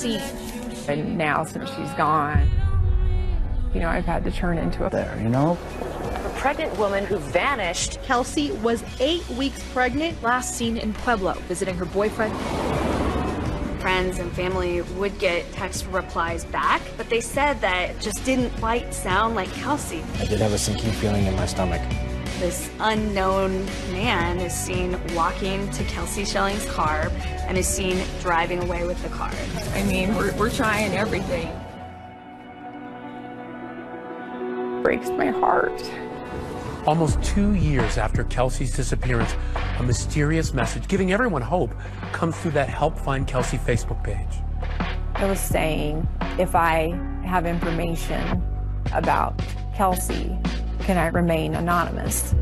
seen. And now, since she's gone, you know, I've had to turn into a pregnant woman who vanished. Kelsie was 8 weeks pregnant, last seen in Pueblo, visiting her boyfriend. Friends and family would get text replies back, but they said that it just didn't quite sound like Kelsie. I did have a sinking feeling in my stomach. This unknown man is seen walking to Kelsie Schelling's car and is seen driving away with the car. I mean, we're trying everything. Breaks my heart. Almost 2 years after Kelsie's disappearance, a mysterious message giving everyone hope comes through that Help Find Kelsie Facebook page. It was saying, if I have information about Kelsie, can I remain anonymous?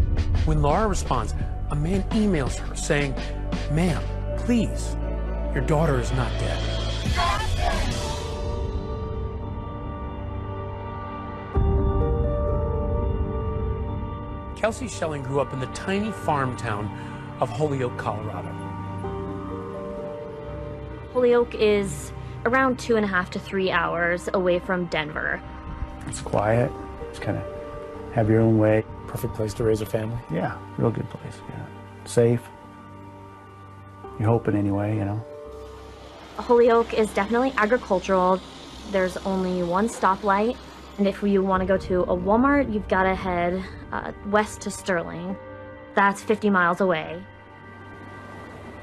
When Laura responds, a man emails her saying, "Ma'am, please, your daughter is not dead." Kelsie Schelling grew up in the tiny farm town of Holyoke, Colorado. Holyoke is around 2.5 to 3 hours away from Denver. It's quiet. It's kind of have your own way. Perfect place to raise a family. Yeah, real good place. Yeah, safe. You're hoping anyway, you know. Holyoke is definitely agricultural. There's only one stoplight, and if you want to go to a Walmart, you've got to head west to Sterling. That's 50 miles away.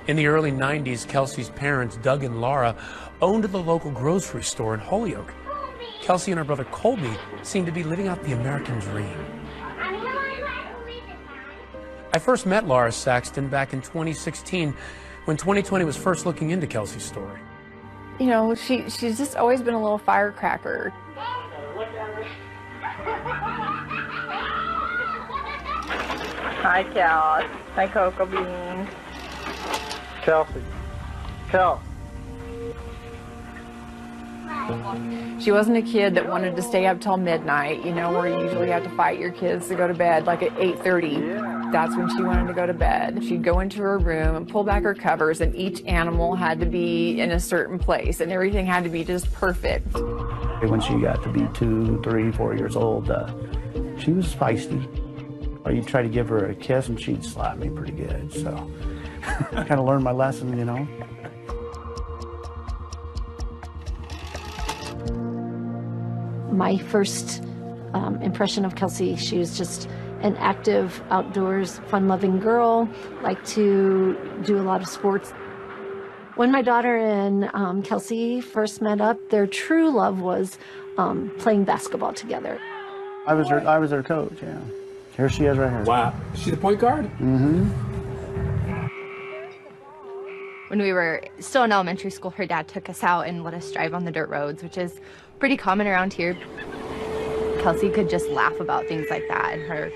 In the early 90s, Kelsie's parents, Doug and Laura, owned the local grocery store in Holyoke. Kelsie and her brother Colby seemed to be living out the American dream. I first met Laura Saxton back in 2016 when 2020 was first looking into Kelsie's story. You know, she's just always been a little firecracker. Hi, Cal. Hi, Cocoa Bean. Kelsie. Kel. She wasn't a kid that wanted to stay up till midnight, you know, where you usually have to fight your kids to go to bed, like at 8:30. Yeah. That's when she wanted to go to bed. She'd go into her room and pull back her covers, and each animal had to be in a certain place, and everything had to be just perfect. When she got to be 2, 3, 4 years old, she was feisty. You'd try to give her a kiss, and she'd slap me pretty good, so I kind of learned my lesson, you know. My first impression of Kelsie, she was just an active, outdoors, fun-loving girl, liked to do a lot of sports. When my daughter and Kelsie first met up, their true love was playing basketball together. I was her coach, yeah. Here she is right here. Wow. She's the point guard? Mm-hmm. When we were still in elementary school, her dad took us out and let us drive on the dirt roads, which is pretty common around here. Kelsie could just laugh about things like that, and her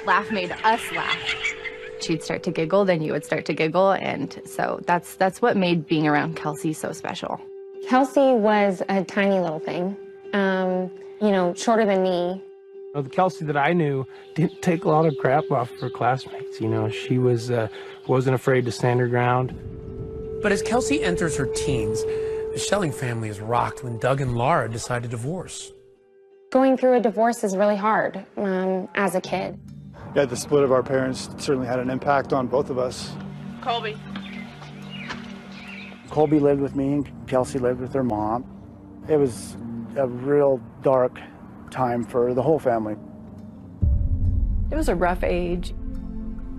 laugh made us laugh. She'd start to giggle, then you would start to giggle, and so that's what made being around Kelsie so special. Kelsie was a tiny little thing, you know, shorter than me. The Kelsie that I knew didn't take a lot of crap off of her classmates. You know, she wasn't afraid to stand her ground. But as Kelsie enters her teens, the Schelling family is rocked when Doug and Laura decide to divorce. Going through a divorce is really hard as a kid. Yeah, the split of our parents certainly had an impact on both of us. Colby. Colby lived with me, and Kelsie lived with her mom. It was a real dark time for the whole family. It was a rough age.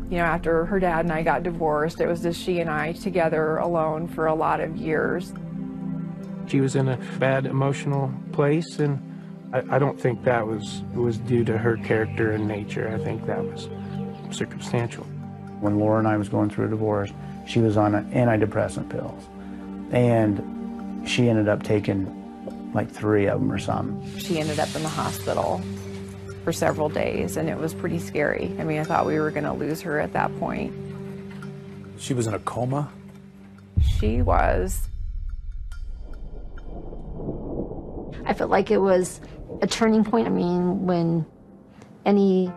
You know, after her dad and I got divorced, it was just she and I together alone for a lot of years. She was in a bad emotional place, and I don't think that was due to her character and nature. I think that was circumstantial. When Laura and I was going through a divorce, she was on antidepressant pills, and she ended up taking like 3 of them or something. She ended up in the hospital for several days, and it was pretty scary. I mean, I thought we were going to lose her at that point. She was in a coma? She was. I felt like it was a turning point. I mean, when any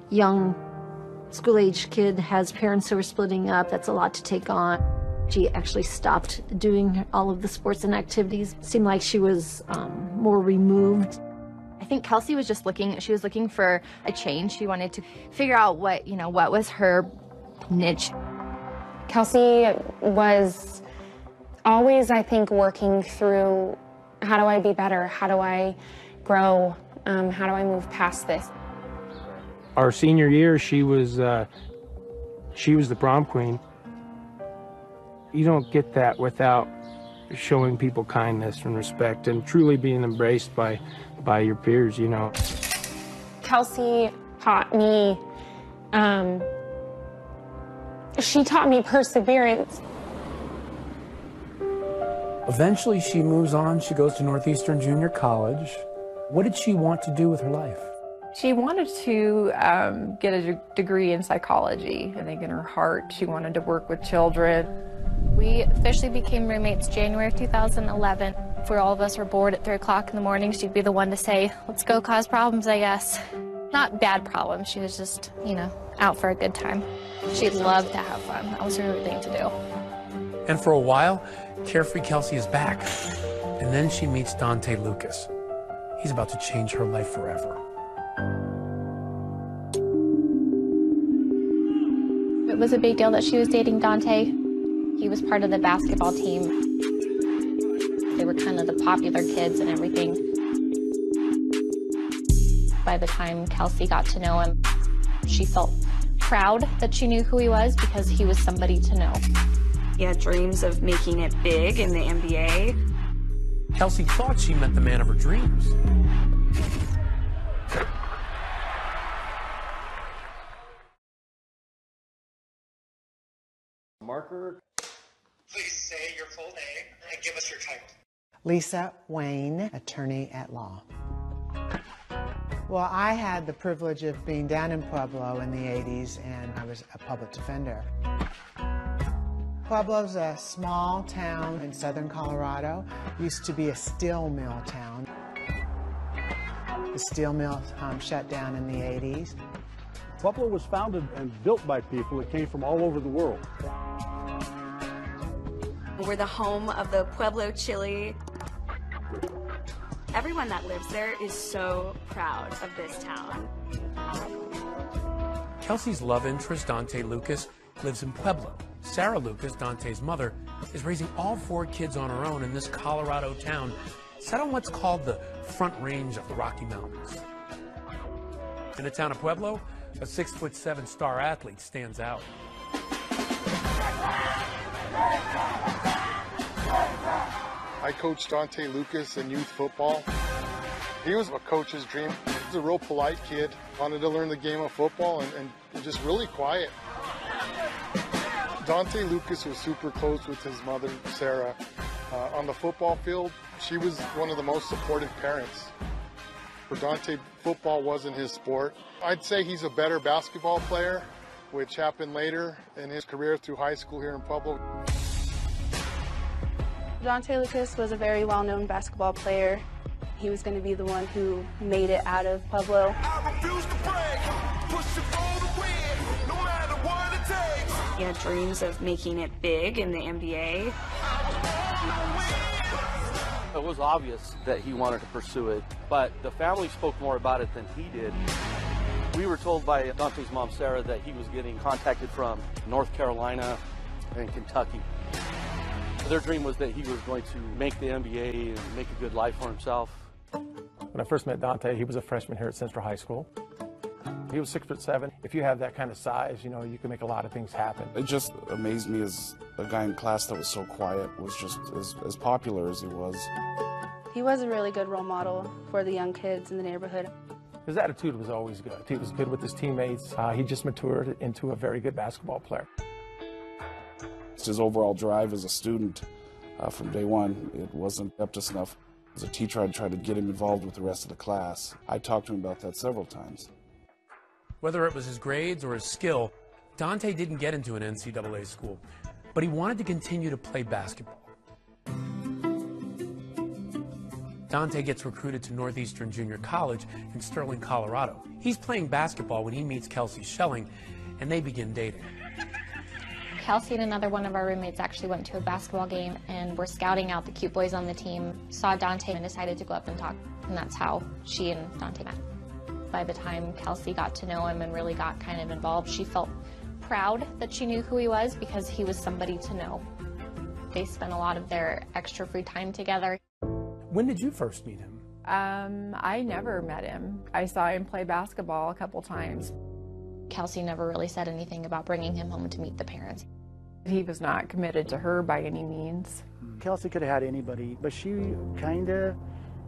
young school-age kid has parents who are splitting up, that's a lot to take on. She actually stopped doing all of the sports and activities. It seemed like she was more removed. I think Kelsie was just looking for a change. She wanted to figure out what was her niche. Kelsie was always, I think, working through, how do I be better? How do I grow? How do I move past this? Our senior year, she was the prom queen. You don't get that without showing people kindness and respect and truly being embraced by your peers, you know. Kelsie taught me, she taught me perseverance. Eventually she moves on, she goes to Northeastern Junior College. What did she want to do with her life? She wanted to get a degree in psychology. I think in her heart she wanted to work with children. We officially became roommates January of 2011. If all of us were bored at 3 o'clock in the morning, she'd be the one to say, let's go cause problems, I guess. Not bad problems, she was just, out for a good time. She loved to have fun. That was her thing to do. And for a while, carefree Kelsie is back. And then she meets Dante Lucas. He's about to change her life forever. It was a big deal that she was dating Dante. He was part of the basketball team. They were kind of the popular kids and everything. By the time Kelsie got to know him, she felt proud that she knew who he was because he was somebody to know. He had dreams of making it big in the NBA. Kelsie thought she met the man of her dreams. Marker. Please say your full name and give us your title. Lisa Wayne, attorney at law. Well, I had the privilege of being down in Pueblo in the 80s, and I was a public defender. Pueblo's a small town in southern Colorado. Used to be a steel mill town. The steel mill shut down in the 80s. Pueblo was founded and built by people that came from all over the world. We're the home of the Pueblo chili. Everyone that lives there is so proud of this town. Kelsie's love interest, Dante Lucas, lives in Pueblo. Sarah Lucas, Dante's mother, is raising all 4 kids on her own in this Colorado town, set on what's called the Front Range of the Rocky Mountains. In the town of Pueblo, a 6'7" star athlete stands out. I coached Dante Lucas in youth football. He was a coach's dream. He was a real polite kid, wanted to learn the game of football and just really quiet. Dante Lucas was super close with his mother, Sarah. On the football field, she was one of the most supportive parents. For Dante, football wasn't his sport. I'd say he's a better basketball player, which happened later in his career through high school here in Pueblo. Dante Lucas was a very well-known basketball player. He was going to be the one who made it out of Pueblo. He had dreams of making it big in the NBA. It was obvious that he wanted to pursue it, but the family spoke more about it than he did. We were told by Dante's mom, Sarah, that he was getting contacted from North Carolina and Kentucky. Their dream was that he was going to make the NBA and make a good life for himself. When I first met Dante, he was a freshman here at Central High School. He was 6'7". If you have that kind of size, you know, you can make a lot of things happen. It just amazed me as a guy in class that was so quiet was just as popular as he was. He was a really good role model for the young kids in the neighborhood. His attitude was always good. He was good with his teammates. He just matured into a very good basketball player. His overall drive as a student from day one, it wasn't up to snuff. As a teacher, I'd try to get him involved with the rest of the class. I talked to him about that several times. Whether it was his grades or his skill, Dante didn't get into an NCAA school, but he wanted to continue to play basketball. Dante gets recruited to Northeastern Junior College in Sterling, Colorado. He's playing basketball when he meets Kelsie Schelling, and they begin dating. Kelsie and another one of our roommates actually went to a basketball game and were scouting out the cute boys on the team, saw Dante and decided to go up and talk, and that's how she and Dante met. By the time Kelsie got to know him and really got kind of involved, she felt proud that she knew who he was because he was somebody to know. They spent a lot of their extra free time together. When did you first meet him? I never met him. I saw him play basketball a couple times. Kelsie never really said anything about bringing him home to meet the parents. He was not committed to her by any means. Kelsie could have had anybody, but she kind of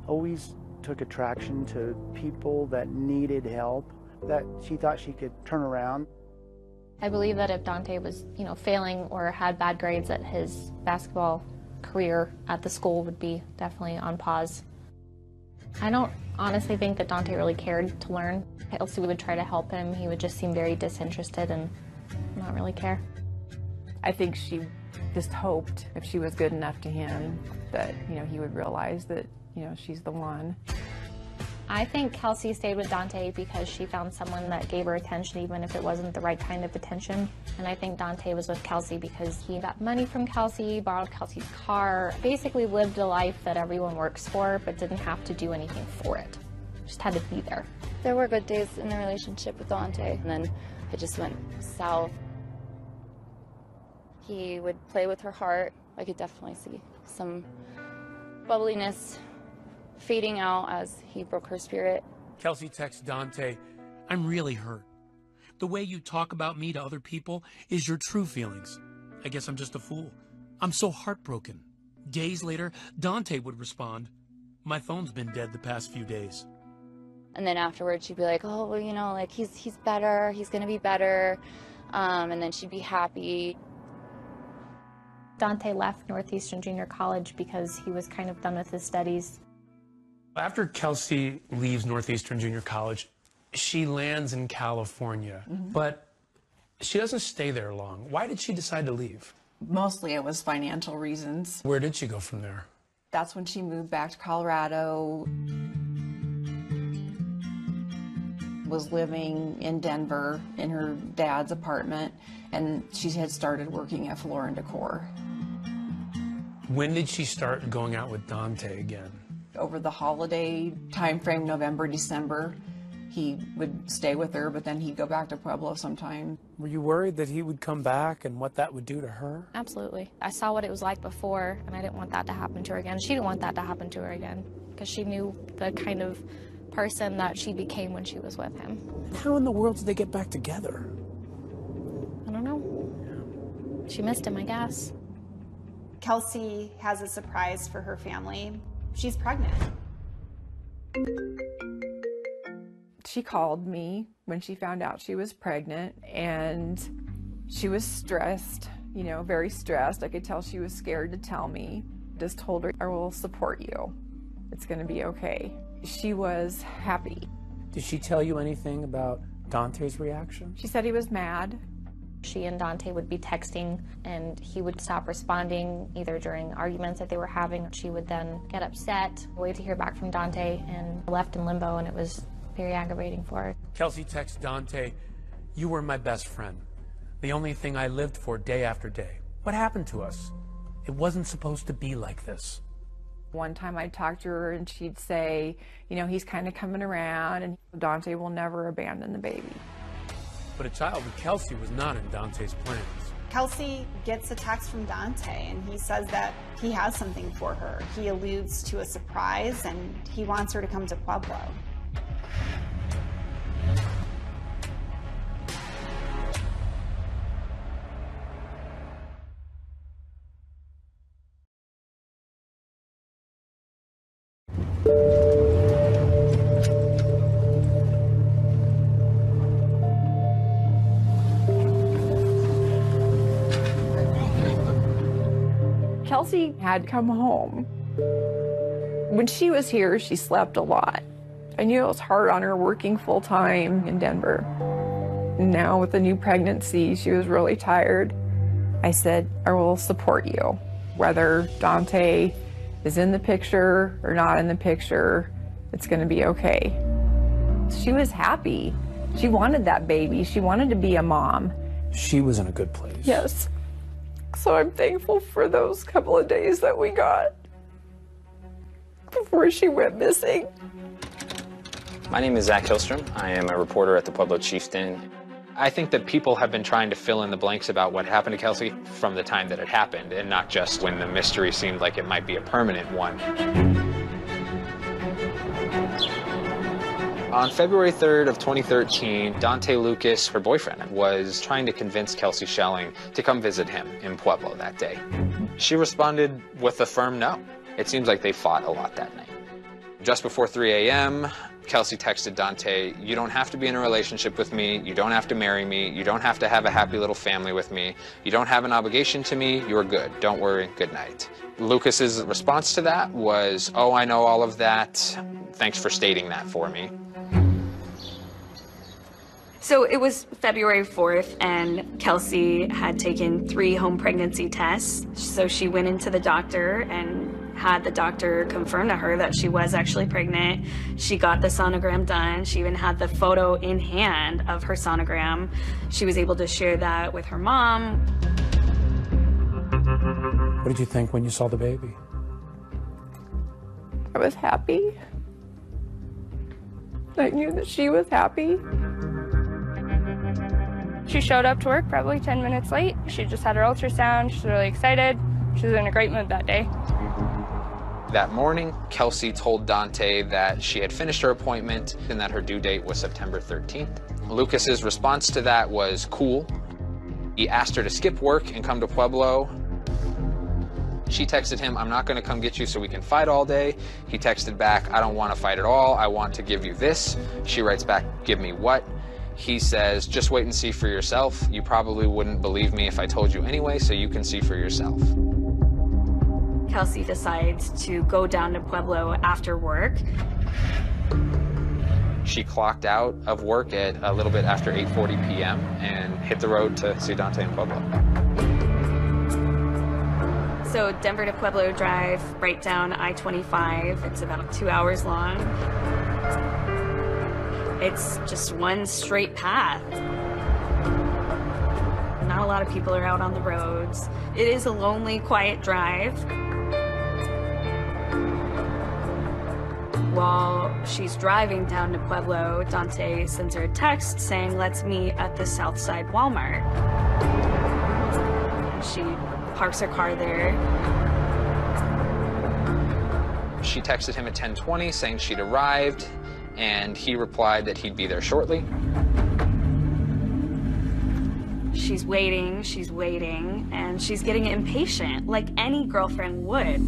always took attraction to people that needed help, that she thought she could turn around. I believe that if Dante was, failing or had bad grades, that his basketball career at the school would be definitely on pause. I don't honestly think that Dante really cared to learn. Kelsie would try to help him. He would just seem very disinterested and not really care. I think she just hoped if she was good enough to him that, he would realize that, she's the one. I think Kelsie stayed with Dante because she found someone that gave her attention even if it wasn't the right kind of attention. And I think Dante was with Kelsie because he got money from Kelsie, borrowed Kelsie's car, basically lived a life that everyone works for but didn't have to do anything for it. Just had to be there. There were good days in the relationship with Dante, and then it just went south. He would play with her heart. I could definitely see some bubbliness fading out as he broke her spirit. Kelsie texts Dante, "I'm really hurt. The way you talk about me to other people is your true feelings. I guess I'm just a fool. I'm so heartbroken." Days later, Dante would respond, "My phone's been dead the past few days." And then afterwards she'd be like, "Oh, well, he's better, he's gonna be better." And then she'd be happy. Dante left Northeastern Junior College because he was kind of done with his studies. After Kelsie leaves Northeastern Junior College, she lands in California, but she doesn't stay there long. Why did she decide to leave? Mostly it was financial reasons. Where did she go from there? That's when she moved back to Colorado. Was living in Denver in her dad's apartment, and she had started working at Floor and Decor. When did she start going out with Dante again? Over the holiday time frame, November, December, he would stay with her, but then he'd go back to Pueblo sometime. Were you worried that he would come back and what that would do to her? Absolutely. I saw what it was like before, and I didn't want that to happen to her again. She didn't want that to happen to her again, because she knew the kind of person that she became when she was with him. How in the world did they get back together? I don't know. She missed him, I guess. Kelsie has a surprise for her family. She's pregnant. She called me when she found out she was pregnant, and she was stressed, very stressed. I could tell she was scared to tell me. Just told her, "I will support you. It's going to be okay." She was happy. Did she tell you anything about Dante's reaction? She said he was mad. She and Dante would be texting, and he would stop responding either during arguments that they were having. She would then get upset, wait to hear back from Dante, and left in limbo, and it was very aggravating for her. Kelsie texts Dante, "You were my best friend. The only thing I lived for day after day. What happened to us? It wasn't supposed to be like this." One time I'd talk to her and she'd say, he's kind of coming around and Dante will never abandon the baby. But a child with Kelsie was not in Dante's plans. Kelsie gets a text from Dante, and he says that he has something for her. He alludes to a surprise, and he wants her to come to Pueblo. Kelsie had come home. When she was here, she slept a lot. I knew it was hard on her working full-time in Denver. Now with the new pregnancy, she was really tired. I said, "I will support you. Whether Dante is in the picture or not in the picture, it's going to be okay." She was happy. She wanted that baby. She wanted to be a mom. She was in a good place. Yes. So I'm thankful for those couple of days that we got before she went missing. My name is Zach Hillstrom. I am a reporter at the Pueblo Chieftain. I think that people have been trying to fill in the blanks about what happened to Kelsie from the time that it happened, and not just when the mystery seemed like it might be a permanent one. On February 3rd of 2013, Dante Lucas, her boyfriend, was trying to convince Kelsie Schelling to come visit him in Pueblo that day. She responded with a firm no. It seems like they fought a lot that night. Just before 3 a.m., Kelsie texted Dante, "You don't have to be in a relationship with me. You don't have to marry me. You don't have to have a happy little family with me. You don't have an obligation to me. You're good. Don't worry. Good night." Lucas's response to that was, "Oh, I know all of that. Thanks for stating that for me." So it was February 4th, and Kelsie had taken 3 home pregnancy tests. So she went into the doctor and had the doctor confirm to her that she was actually pregnant. She got the sonogram done. She even had the photo in hand of her sonogram. She was able to share that with her mom. What did you think when you saw the baby? I was happy. I knew that she was happy. She showed up to work probably 10 minutes late. She just had her ultrasound. She was really excited. She was in a great mood that day. That morning, Kelsie told Dante that she had finished her appointment and that her due date was September 13th. Lucas's response to that was cool. He asked her to skip work and come to Pueblo. She texted him, "I'm not going to come get you so we can fight all day." He texted back, "I don't want to fight at all. I want to give you this." She writes back, "Give me what?" He says, "Just wait and see for yourself. You probably wouldn't believe me if I told you anyway, so you can see for yourself." Kelsie decides to go down to Pueblo after work. She clocked out of work at a little bit after 8:40 p.m. and hit the road to see Dante in Pueblo. So Denver to Pueblo Drive, right down I-25. It's about 2 hours long. It's just one straight path. Not a lot of people are out on the roads. It is a lonely, quiet drive. While she's driving down to Pueblo, Dante sends her a text saying, "Let's meet at the Southside Walmart." She parks her car there. She texted him at 10:20 saying she'd arrived, and he replied that he'd be there shortly. She's waiting, and she's getting impatient, like any girlfriend would.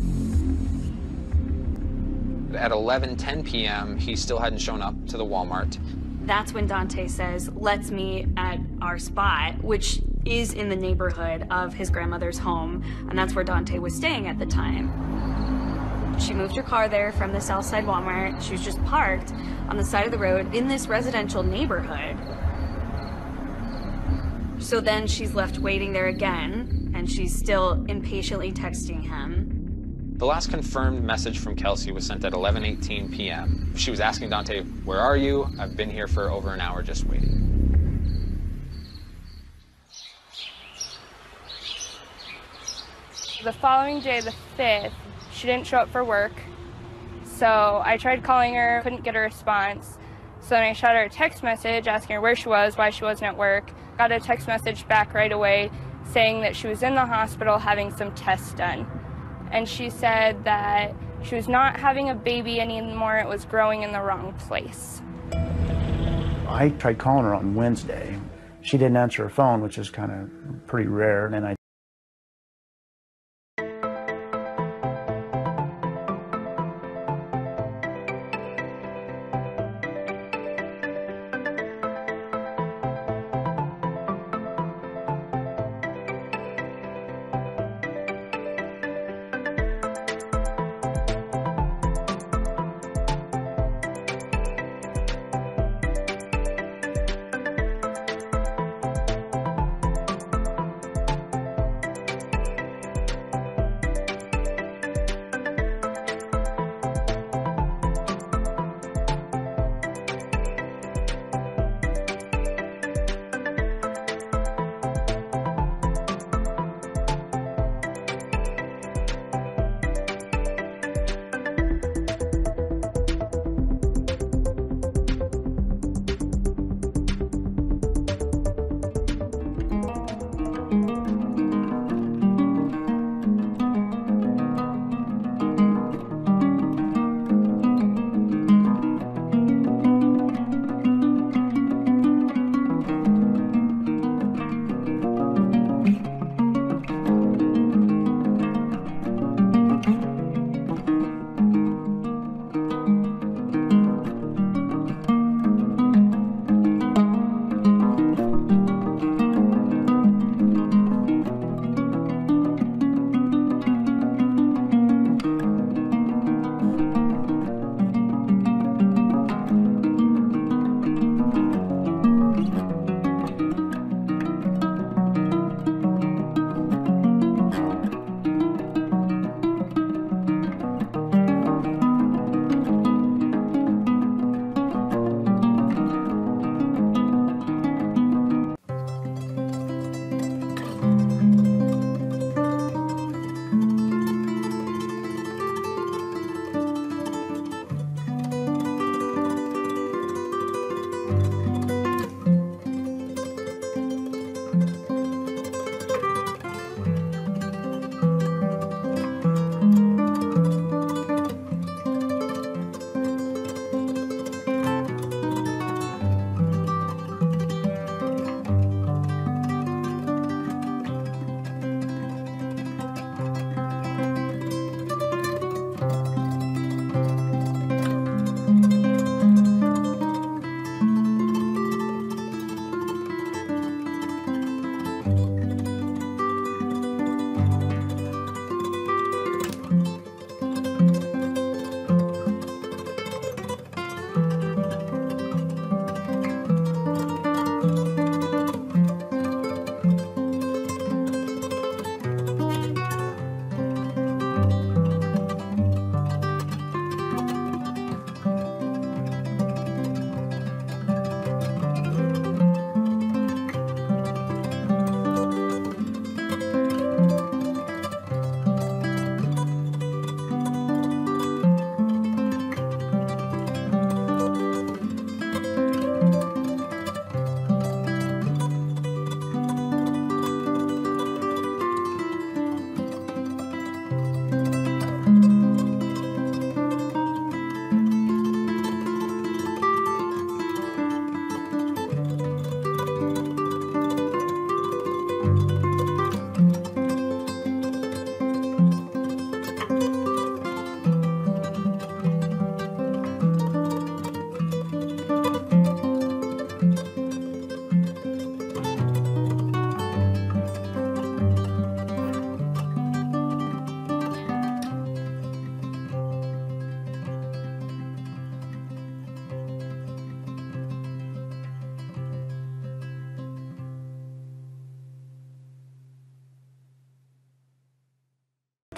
At 11:10 p.m., he still hadn't shown up to the Walmart. That's when Dante says, "Let's meet at our spot," which is in the neighborhood of his grandmother's home, and that's where Dante was staying at the time. She moved her car there from the Southside Walmart. She was just parked on the side of the road in this residential neighborhood. So then she's left waiting there again, and she's still impatiently texting him. The last confirmed message from Kelsie was sent at 11:18 p.m. She was asking Dante, "Where are you? I've been here for over an hour just waiting." The following day, the 5th, she didn't show up for work. So I tried calling her, couldn't get a response. So then I shot her a text message asking her where she was, why she wasn't at work. Got a text message back right away saying that she was in the hospital having some tests done. And she said that she was not having a baby anymore, it was growing in the wrong place. I tried calling her on Wednesday. She didn't answer her phone, which is kind of pretty rare, and then I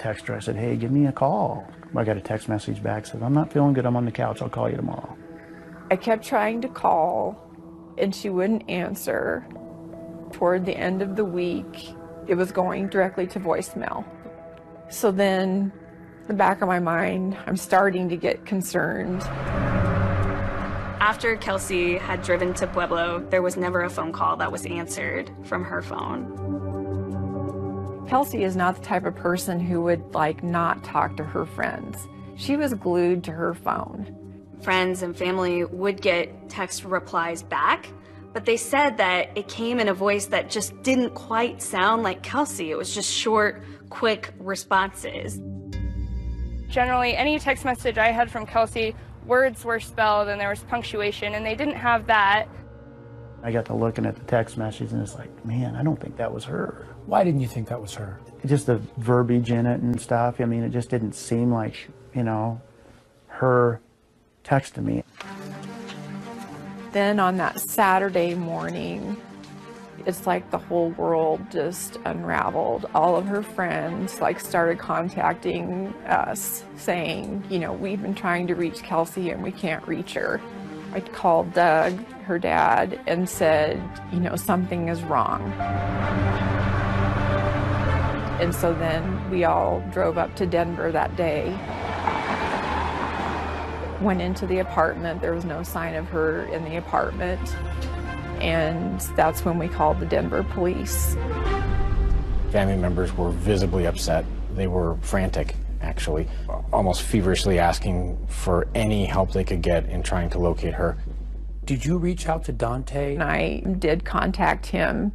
text her. I said, hey, give me a call. I got a text message back, said, I'm not feeling good, I'm on the couch, I'll call you tomorrow. I kept trying to call, and she wouldn't answer. Toward the end of the week, it was going directly to voicemail. So then, in the back of my mind, I'm starting to get concerned. After Kelsie had driven to Pueblo, there was never a phone call that was answered from her phone. Kelsie is not the type of person who would not talk to her friends. She was glued to her phone. Friends and family would get text replies back, but they said that it came in a voice that just didn't quite sound like Kelsie. It was just short, quick responses. Generally, any text message I had from Kelsie, words were spelled and there was punctuation, and they didn't have that. I got to looking at the text message and it's like, man, I don't think that was her. Why didn't you think that was her? Just the verbiage in it and stuff. I mean, it just didn't seem like, her texting me. Then on that Saturday morning, it's like the whole world just unraveled. All of her friends started contacting us saying, we've been trying to reach Kelsie and we can't reach her. I called Doug, her dad, and said, something is wrong. And so then we all drove up to Denver that day. Went into the apartment. There was no sign of her in the apartment. And that's when we called the Denver police. Family members were visibly upset. They were frantic, actually, almost feverishly asking for any help they could get in trying to locate her. Did you reach out to Dante? And I did contact him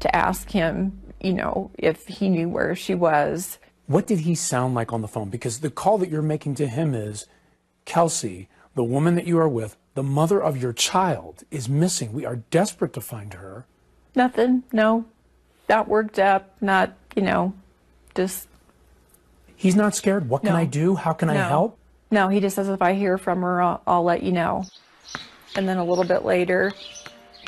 to ask him, if he knew where she was. What did he sound like on the phone? Because the call that you're making to him is, Kelsie, the woman that you are with, the mother of your child, is missing. We are desperate to find her. Nothing, no. Not worked up, not, just... He's not scared? What can I do? How can I help? No, he just says, if I hear from her, I'll let you know. And then a little bit later,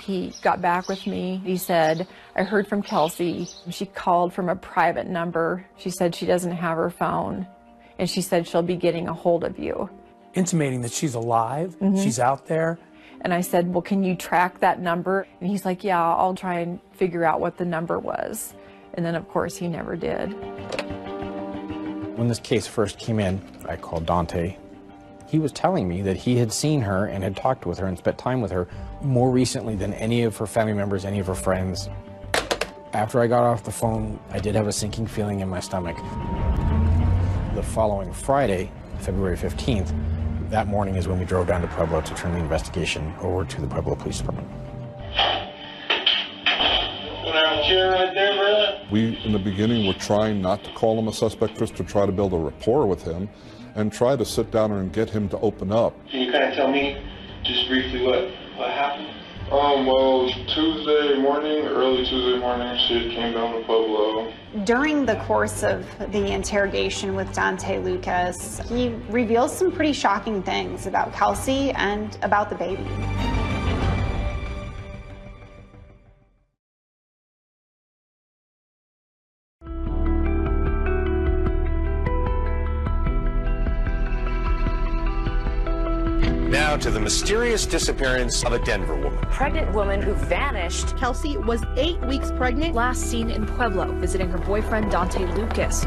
he got back with me. He said, I heard from Kelsie. She called from a private number. She said she doesn't have her phone. And she said she'll be getting a hold of you. Intimating that she's alive, she's out there. And I said, well, can you track that number? And he's like, yeah, I'll try and figure out what the number was. And then, of course, he never did. When this case first came in, I called Dante. He was telling me that he had seen her and had talked with her and spent time with her more recently than any of her family members, any of her friends. After I got off the phone, I did have a sinking feeling in my stomach. The following Friday, February 15th, that morning is when we drove down to Pueblo to turn the investigation over to the Pueblo Police Department. We, in the beginning, were trying not to call him a suspect, just to try to build a rapport with him and try to sit down and get him to open up. Can you kind of tell me just briefly what happened? Well, Tuesday morning, early Tuesday morning, she came down to Pueblo. During the course of the interrogation with Dante Lucas, he reveals some pretty shocking things about Kelsie and about the baby. Now to the mysterious disappearance of a Denver woman. Pregnant woman who vanished. Kelsie was 8 weeks pregnant. Last seen in Pueblo, visiting her boyfriend, Dante Lucas.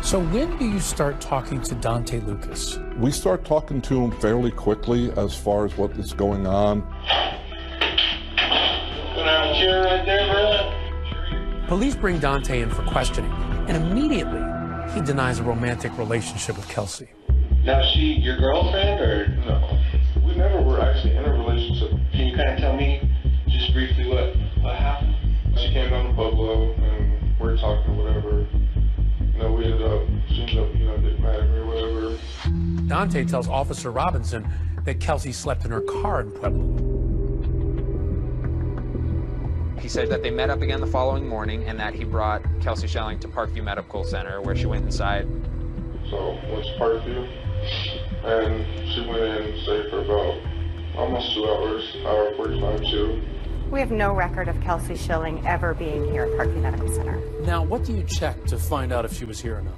So when do you start talking to Dante Lucas? We start talking to him fairly quickly as far as what is going on. Police bring Dante in for questioning, and immediately he denies a romantic relationship with Kelsie. Now, is she your girlfriend, or no? We never were actually in a relationship. Can you kind of tell me just briefly what happened? She came down to Pueblo, and we're talking or whatever. She ended up, getting mad at me or whatever. Dante tells Officer Robinson that Kelsie slept in her car in Pueblo. He said that they met up again the following morning and that he brought Kelsie Schelling to Parkview Medical Center, where she went inside. So, went to Parkview, and she went in and stayed for about almost 2 hours, hour 45 too. We have no record of Kelsie Schilling ever being here at Parkview Medical Center. Now, what do you check to find out if she was here or not?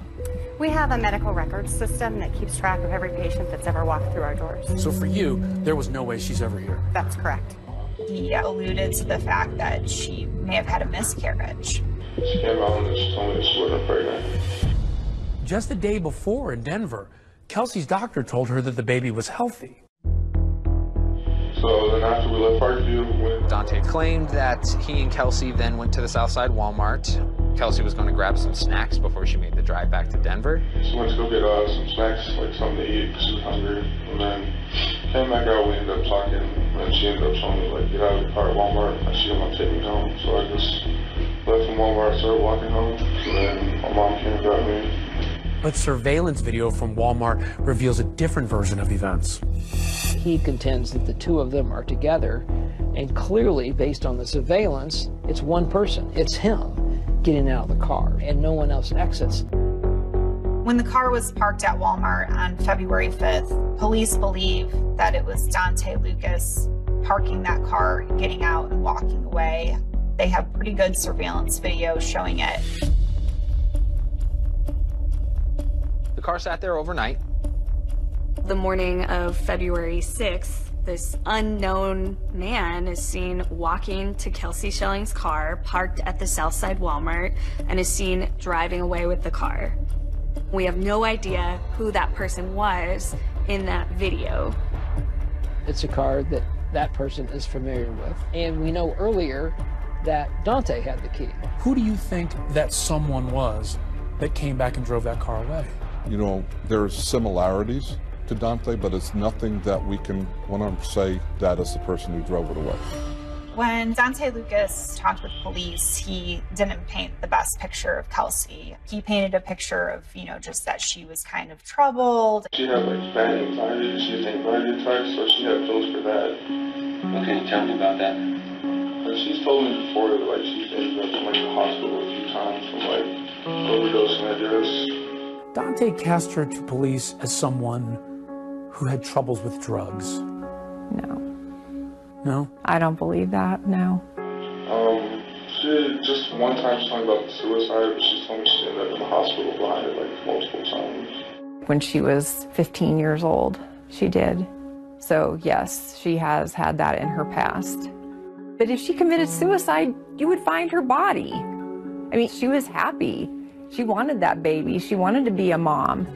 We have a medical records system that keeps track of every patient that's ever walked through our doors. So for you, there was no way she's ever here? That's correct. He alluded to the fact that she may have had a miscarriage. She came out and she told me that she wasn't pregnant. Just the day before in Denver, Kelsie's doctor told her that the baby was healthy. So then after we left Parkview, Dante claimed that he and Kelsie then went to the Southside Walmart. Kelsie was going to grab some snacks before she made the drive back to Denver. She went to go get some snacks, like something to eat, because she was hungry. And then came back out, we ended up talking, and she ended up telling me, like, get out of the car at Walmart, and she didn't want to take me home. So I just left from Walmart, started walking home, and then my mom came and got me. But surveillance video from Walmart reveals a different version of events. He contends that the two of them are together, and clearly, based on the surveillance, it's one person. It's him getting out of the car, and no one else exits. When the car was parked at Walmart on February 5th, police believe that it was Dante Lucas parking that car, getting out and walking away. They have pretty good surveillance video showing it. The car sat there overnight. The morning of February 6th, this unknown man is seen walking to Kelsie Schilling's car, parked at the Southside Walmart, and is seen driving away with the car. We have no idea who that person was in that video. It's a car that that person is familiar with, and we know earlier that Dante had the key. Who do you think that someone was that came back and drove that car away? You know, there's similarities to Dante, but it's nothing that we can 100% say that is the person who drove it away. When Dante Lucas talked with police, he didn't paint the best picture of Kelsie. He painted a picture of, you know, just that she was kind of troubled. She had like bad anxiety, she has anxiety attacks, so she had pills for that. What can you tell me about that? She's told me before that like she's ended up in like the hospital a few times from like overdosing, I guess. Dante cast her to police as someone who had troubles with drugs. No. No? I don't believe that, no. She just one time she told me about suicide, but she told me she ended up in the hospital behind it like multiple times. When she was 15 years old, she did. So yes, she has had that in her past. But if she committed suicide, you would find her body. I mean, she was happy. She wanted that baby. She wanted to be a mom.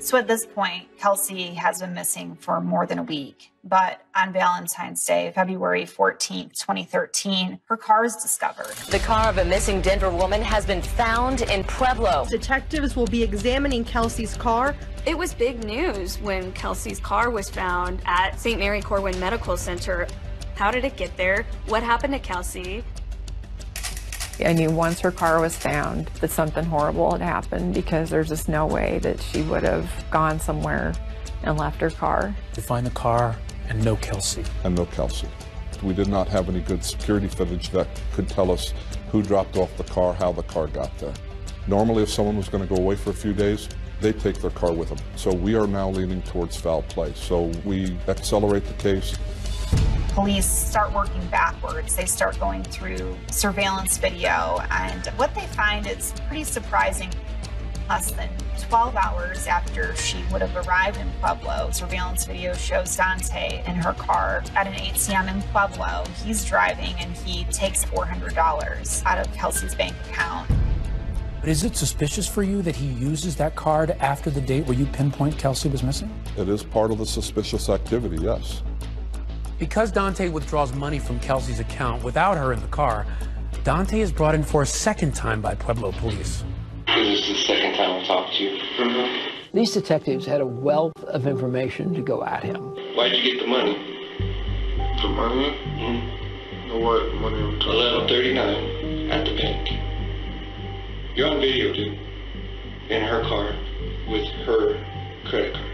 So at this point, Kelsie has been missing for more than a week. But on Valentine's Day, February 14th, 2013, her car is discovered. The car of a missing Denver woman has been found in Pueblo. Detectives will be examining Kelsie's car. It was big news when Kelsie's car was found at St. Mary Corwin Medical Center. How did it get there? What happened to Kelsie? I knew once her car was found that something horrible had happened, because there's just no way that she would have gone somewhere and left her car. To find the car and no Kelsie. And no Kelsie. We did not have any good security footage that could tell us who dropped off the car, how the car got there. Normally, if someone was going to go away for a few days, they take their car with them. So we are now leaning towards foul play. So we accelerate the case. Police start working backwards. They start going through surveillance video, and what they find is pretty surprising. Less than 12 hours after she would have arrived in Pueblo, surveillance video shows Dante in her car at an ATM in Pueblo. He's driving and he takes $400 out of Kelsie's bank account. But is it suspicious for you that he uses that card after the date where you pinpoint Kelsie was missing? It is part of the suspicious activity, yes. Because Dante withdraws money from Kelsie's account without her in the car, Dante is brought in for a second time by Pueblo police. This is the second time I talked to you. These detectives had a wealth of information to go at him. Why'd you get the money? The money? Mm-hmm. What money are we talking about? 11:39 at the bank. You're on video, dude. In her car with her credit card.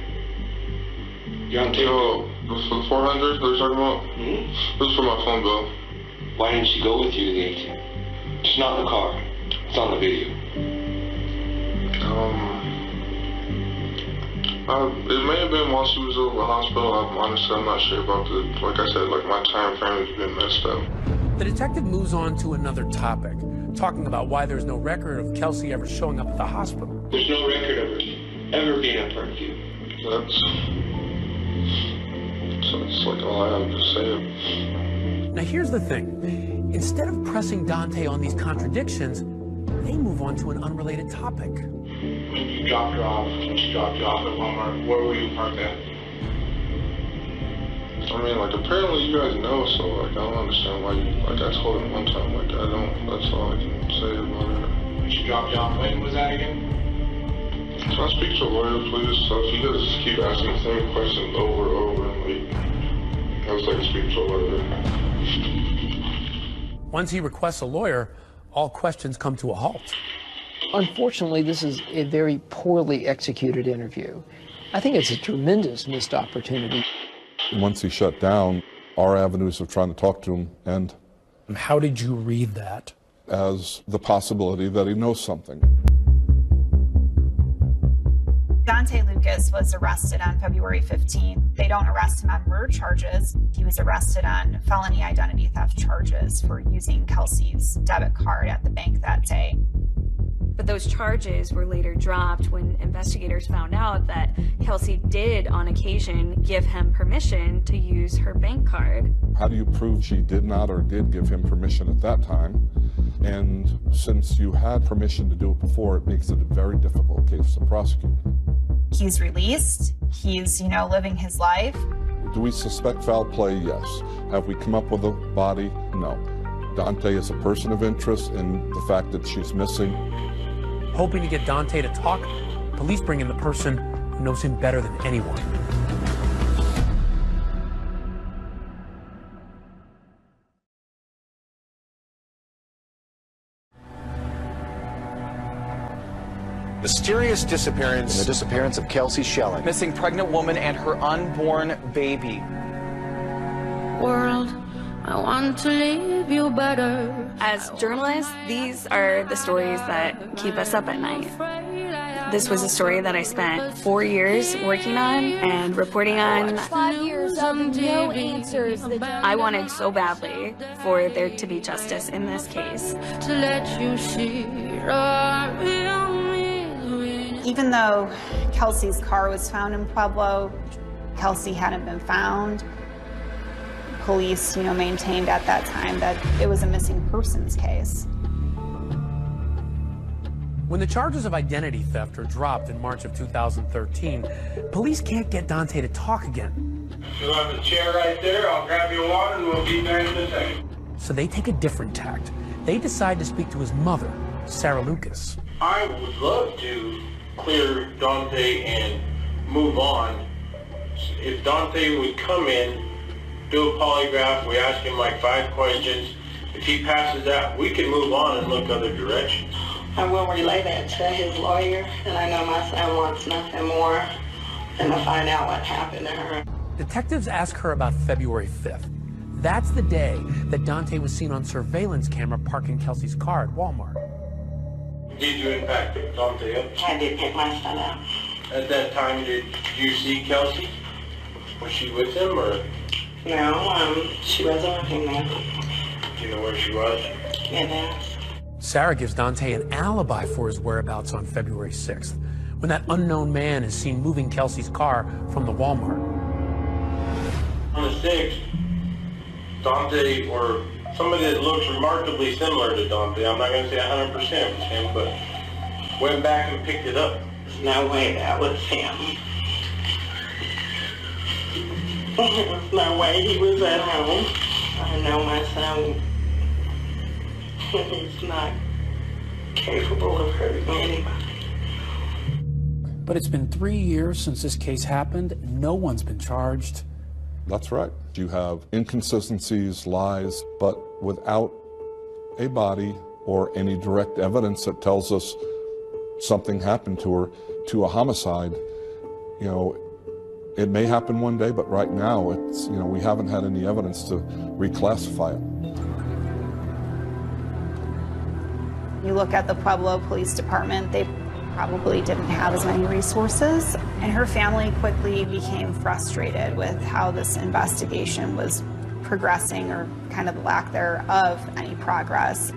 You're on tape. Yo, this for the 400 that you're talking about? Mm-hmm. This is for my phone bill. Why didn't she go with you to the ATM? It's not in the car. It's on the video. It may have been while she was in the hospital. Honestly, I'm not sure about like I said, like my time frame has been messed up. The detective moves on to another topic, talking about why there's no record of Kelsie ever showing up at the hospital. There's no record of her ever being at Parkview. That's like all I have to say. Now here's the thing. Instead of pressing Dante on these contradictions, they move on to an unrelated topic. When you dropped her off, when she dropped you off at Walmart, where were you parked at? I mean, like, apparently you guys know, so, like, I don't understand why you, like, I told him one time, like, that's all I can say about it. When she dropped you off, when was that again? Can I speak to a lawyer, please? So if you guys keep asking the same questions over and over, like, I was like, speak to a lawyer. Once he requests a lawyer, all questions come to a halt. Unfortunately, this is a very poorly executed interview. I think it's a tremendous missed opportunity. Once he shut down, our avenues of trying to talk to him end. And how did you read that? As the possibility that he knows something. Dante Lucas was arrested on February 15th. They don't arrest him on murder charges. He was arrested on felony identity theft charges for using Kelsie's debit card at the bank that day. But those charges were later dropped when investigators found out that Kelsie did, on occasion, give him permission to use her bank card. How do you prove she did not or did give him permission at that time? And since you had permission to do it before, it makes it a very difficult case to prosecute. He's released. He's, living his life. Do we suspect foul play? Yes. Have we come up with a body? No. Dante is a person of interest in the fact that she's missing. Hoping to get Dante to talk, police bring in the person who knows him better than anyone. Mysterious disappearance. And the disappearance of Kelsie Schelling. Missing pregnant woman and her unborn baby. World, I want to leave you better. As journalists, these are the stories that keep us up at night. This was a story that I spent 4 years working on and reporting on. 5 years of no answers. I wanted so badly for there to be justice in this case. To let you see Even though Kelsie's car was found in Pueblo, Kelsie hadn't been found. Police, maintained at that time that it was a missing persons case. When the charges of identity theft are dropped in March of 2013, police can't get Dante to talk again. You'll have a chair right there. I'll grab your water and we'll be there in a second. So they take a different tact. They decide to speak to his mother, Sarah Lucas. I would love to clear Dante and move on. If Dante would come in, do a polygraph, we ask him like 5 questions. If he passes that, we can move on and look other directions. I will relay that to his lawyer, and I know my son wants nothing more than to find out what happened to her. Detectives ask her about February 5th. That's the day that Dante was seen on surveillance camera parking Kelsie's car at Walmart. Did you in fact pick Dante up? I did pick my son up. At that time, did you see Kelsie? Was she with him or? No, she wasn't with him then. Do you know where she was? Yes. Sarah gives Dante an alibi for his whereabouts on February 6th, when that unknown man is seen moving Kelsie's car from the Walmart. On the 6th, Dante, or somebody that looks remarkably similar to Dante, I'm not going to say 100% was him, but went back and picked it up. There's no way that was him. There's no way he was at home. I know my son. He's not capable of hurting anybody. But it's been 3 years since this case happened. No one's been charged. That's right. You have inconsistencies, lies, but without a body or any direct evidence that tells us something happened to her, to a homicide, it may happen one day, but right now it's, we haven't had any evidence to reclassify it. You look at the Pueblo Police Department, they probably didn't have as many resources, and her family quickly became frustrated with how this investigation was progressing, or kind of the lack thereof any progress.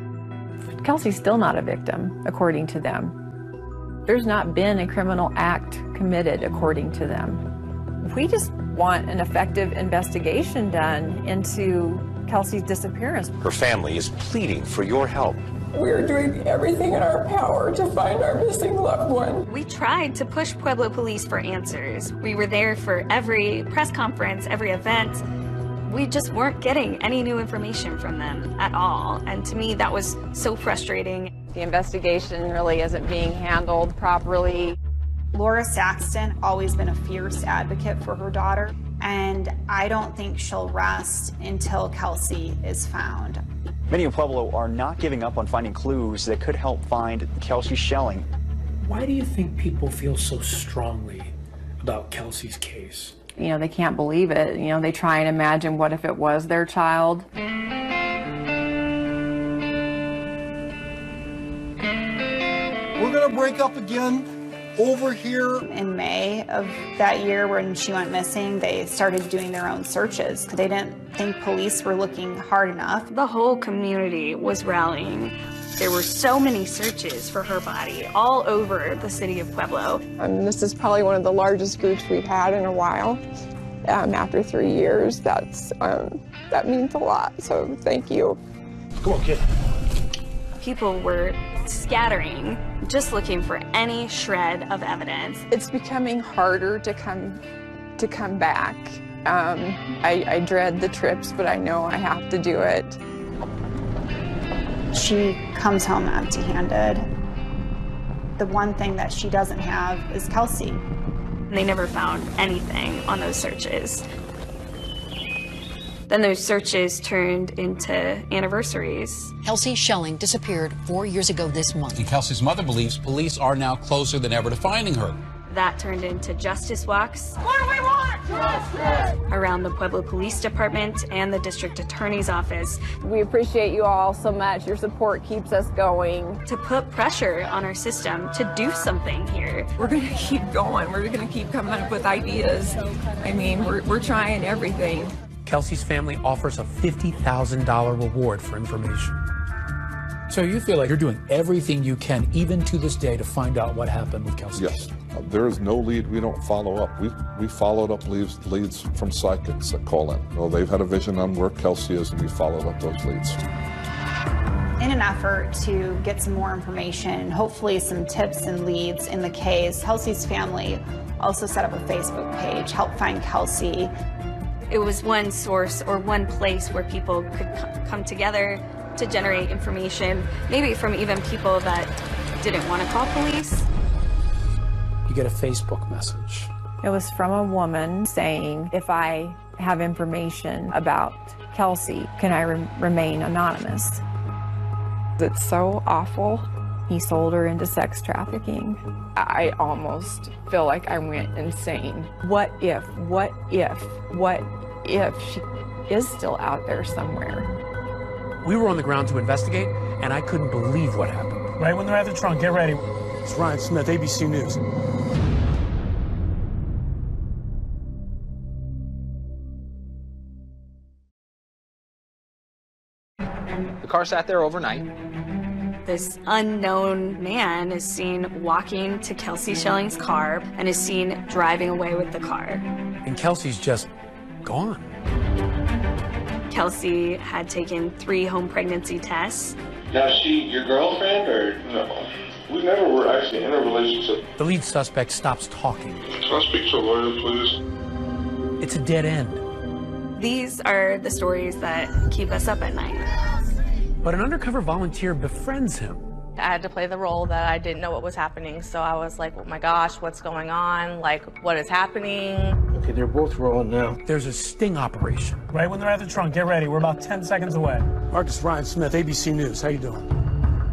Kelsie's still not a victim, according to them. There's not been a criminal act committed, according to them. We just want an effective investigation done into Kelsie's disappearance. Her family is pleading for your help. We're doing everything in our power to find our missing loved one. We tried to push Pueblo police for answers. We were there for every press conference, every event. We just weren't getting any new information from them at all. And to me, that was so frustrating. The investigation really isn't being handled properly. Laura Saxton always been a fierce advocate for her daughter, and I don't think she'll rest until Kelsie is found. Many in Pueblo are not giving up on finding clues that could help find Kelsie Schelling. Why do you think people feel so strongly about Kelsie's case? You know, they can't believe it. You know, they try and imagine what if it was their child. We're gonna break up again over here. In May of that year when she went missing, they started doing their own searches because they didn't think police were looking hard enough. The whole community was rallying. There were so many searches for her body all over the city of Pueblo. This is probably one of the largest groups we've had in a while. After 3 years, that means a lot, so thank you. Come on, kid. People were scattering, just looking for any shred of evidence. It's becoming harder to come back. I dread the trips, but I know I have to do it. She comes home empty-handed. The one thing that she doesn't have is Kelsie. They never found anything on those searches. Then those searches turned into anniversaries. Kelsie Schelling disappeared 4 years ago this month. And Kelsie's mother believes police are now closer than ever to finding her. That turned into justice walks. What do we want? Justice! Around the Pueblo Police Department and the District Attorney's Office. We appreciate you all so much. Your support keeps us going. To put pressure on our system to do something here. We're going to keep going. We're going to keep coming up with ideas. I mean, we're trying everything. Kelsie's family offers a $50,000 reward for information. So you feel like you're doing everything you can, even to this day, to find out what happened with Kelsie? Yes. There is no lead we don't follow up. We followed up leads from psychics that call in. Well, they've had a vision on where Kelsie is, and we followed up those leads. In an effort to get some more information, hopefully some tips and leads in the case, Kelsie's family also set up a Facebook page, Help Find Kelsie. It was one source or one place where people could come together to generate information, maybe from even people that didn't want to call police. You get a Facebook message. It was from a woman saying, if I have information about Kelsie, can I remain anonymous? It's so awful. He sold her into sex trafficking. I almost feel like I went insane. What if she is still out there somewhere? We were on the ground to investigate, and I couldn't believe what happened. Right when they're at the trunk, get ready. It's Ryan Smith, ABC News. The car sat there overnight. This unknown man is seen walking to Kelsie Schelling's car and is seen driving away with the car. And Kelsie's just gone. Kelsie had taken 3 home pregnancy tests. Now, is she your girlfriend or no? We never were actually in a relationship. The lead suspect stops talking. Can I speak to a lawyer, please? It's a dead end. These are the stories that keep us up at night. But an undercover volunteer befriends him. I had to play the role that I didn't know what was happening, so I was like, oh my gosh, what's going on? Like, what is happening? Okay, they're both rolling now. There's a sting operation. Right when they're at the trunk, get ready. We're about 10 seconds away. Marcus Ryan Smith, ABC News. How you doing?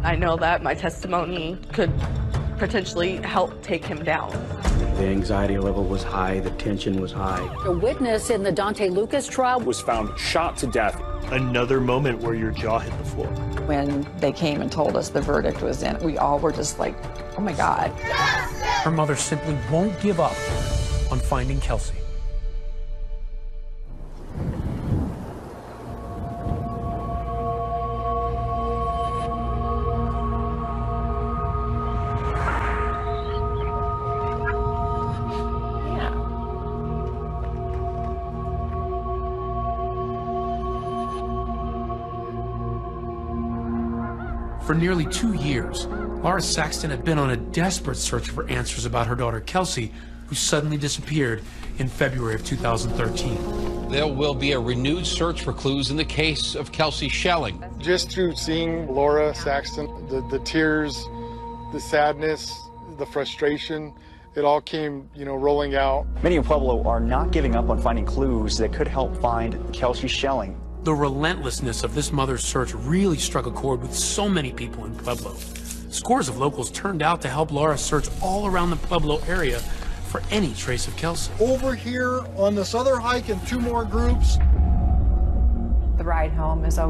I know that my testimony could potentially help take him down. The anxiety level was high, the tension was high. A witness in the Dante Lucas trial was found shot to death. Another moment where your jaw hit the floor. When they came and told us the verdict was in, we all were just like Oh my God. Her mother simply won't give up on finding Kelsie. For nearly 2 years, Laura Saxton had been on a desperate search for answers about her daughter Kelsie, who suddenly disappeared in February of 2013. There will be a renewed search for clues in the case of Kelsie Schelling. Just through seeing Laura Saxton, the tears, the sadness, the frustration, it all came, rolling out. Many in Pueblo are not giving up on finding clues that could help find Kelsie Schelling. The relentlessness of this mother's search really struck a chord with so many people in Pueblo. Scores of locals turned out to help Laura search all around the Pueblo area for any trace of Kelsie. Over here on this other hike and 2 more groups. The ride home is always